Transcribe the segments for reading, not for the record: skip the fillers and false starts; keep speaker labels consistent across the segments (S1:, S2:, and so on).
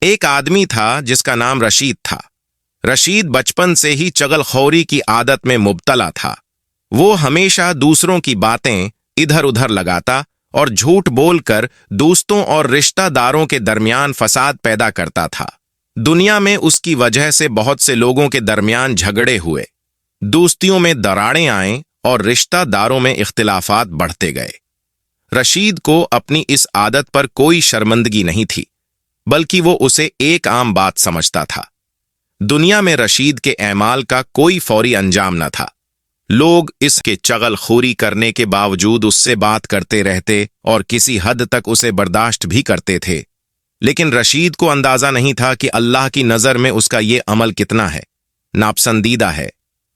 S1: एक आदमी था जिसका नाम रशीद था। रशीद बचपन से ही चगलखोरी की आदत में मुब्तला था। वो हमेशा दूसरों की बातें इधर उधर लगाता और झूठ बोलकर दोस्तों और रिश्तेदारों के दरमियान फसाद पैदा करता था। दुनिया में उसकी वजह से बहुत से लोगों के दरमियान झगड़े हुए, दोस्तियों में दरारें आए और रिश्तेदारों में इख्तिलाफात बढ़ते गए। रशीद को अपनी इस आदत पर कोई शर्मिंदगी नहीं थी, बल्कि वो उसे एक आम बात समझता था। दुनिया में रशीद के ऐमाल का कोई फौरी अंजाम न था। लोग इसके चगलखोरी करने के बावजूद उससे बात करते रहते और किसी हद तक उसे बर्दाश्त भी करते थे, लेकिन रशीद को अंदाजा नहीं था कि अल्लाह की नज़र में उसका ये अमल कितना है, नापसंदीदा है।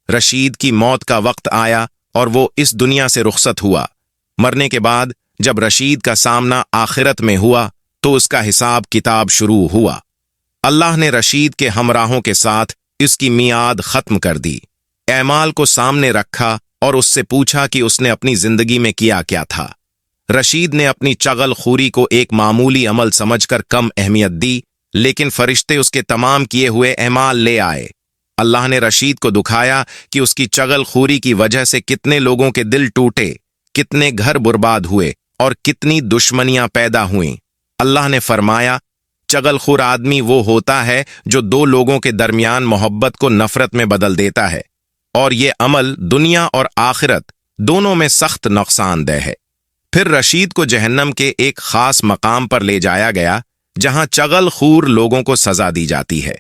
S1: रशीद की मौत का वक्त आया और वो इस दुनिया से रुखसत हुआ। मरने के बाद जब रशीद का सामना आखिरत में हुआ तो उसका हिसाब किताब शुरू हुआ। अल्लाह ने रशीद के हमराहों के साथ इसकी मियाद खत्म कर दी। ऐमाल को सामने रखा और उससे पूछा कि उसने अपनी जिंदगी में किया क्या था। रशीद ने अपनी चगलखोरी को एक मामूली अमल समझकर कम अहमियत दी, लेकिन फरिश्ते उसके तमाम किए हुए ऐमाल ले आए। अल्लाह ने रशीद को दुखाया कि उसकी चगलखोरी की वजह से कितने लोगों के दिल टूटे, कितने घर बर्बाद हुए और कितनी दुश्मनियां पैदा हुईं। अल्लाह ने फरमाया, चगलखोर आदमी वो होता है जो दो लोगों के दरमियान मोहब्बत को नफरत में बदल देता है, और ये अमल दुनिया और आखिरत दोनों में सख्त नुकसानदेह है। फिर रशीद को जहन्नम के एक खास मकाम पर ले जाया गया जहां चगलखोर लोगों को सजा दी जाती है।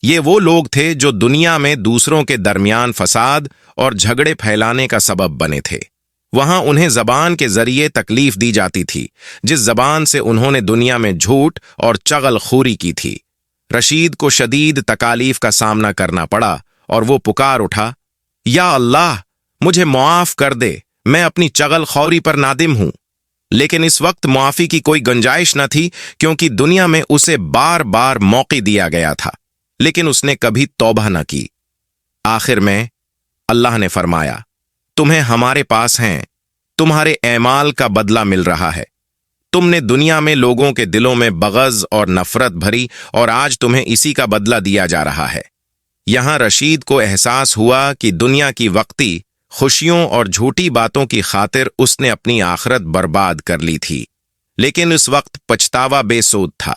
S1: ये वो लोग थे जो दुनिया में दूसरों के दरमियान फसाद और झगड़े फैलाने का सबब बने थे। वहां उन्हें जबान के जरिए तकलीफ दी जाती थी, जिस जबान से उन्होंने दुनिया में झूठ और चगलखोरी की थी। रशीद को शदीद तकालीफ का सामना करना पड़ा और वो पुकार उठा, या अल्लाह, मुझे मुआफ कर दे, मैं अपनी चगलखोरी पर नादिम हूं। लेकिन इस वक्त मुआफी की कोई गुंजाइश न थी, क्योंकि दुनिया में उसे बार बार मौके दिया गया था, लेकिन उसने कभी तौबा न की। आखिर में अल्लाह ने फरमाया, तुम्हें हमारे पास हैं, तुम्हारे ऐमाल का बदला मिल रहा है। तुमने दुनिया में लोगों के दिलों में बग़ज़ और नफरत भरी और आज तुम्हें इसी का बदला दिया जा रहा है। यहां रशीद को एहसास हुआ कि दुनिया की वक्ती खुशियों और झूठी बातों की खातिर उसने अपनी आखिरत बर्बाद कर ली थी, लेकिन इस वक्त पछतावा बेसुध था।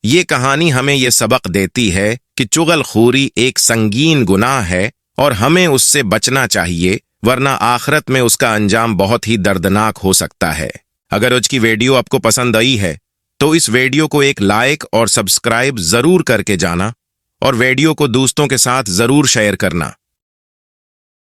S1: ये कहानी हमें यह सबक देती है कि चुगलखोरी एक संगीन गुनाह है और हमें उससे बचना चाहिए, वरना आखिरत में उसका अंजाम बहुत ही दर्दनाक हो सकता है। अगर आज की वीडियो आपको पसंद आई है तो इस वीडियो को एक लाइक और सब्सक्राइब जरूर करके जाना और वीडियो को दोस्तों के साथ जरूर शेयर करना।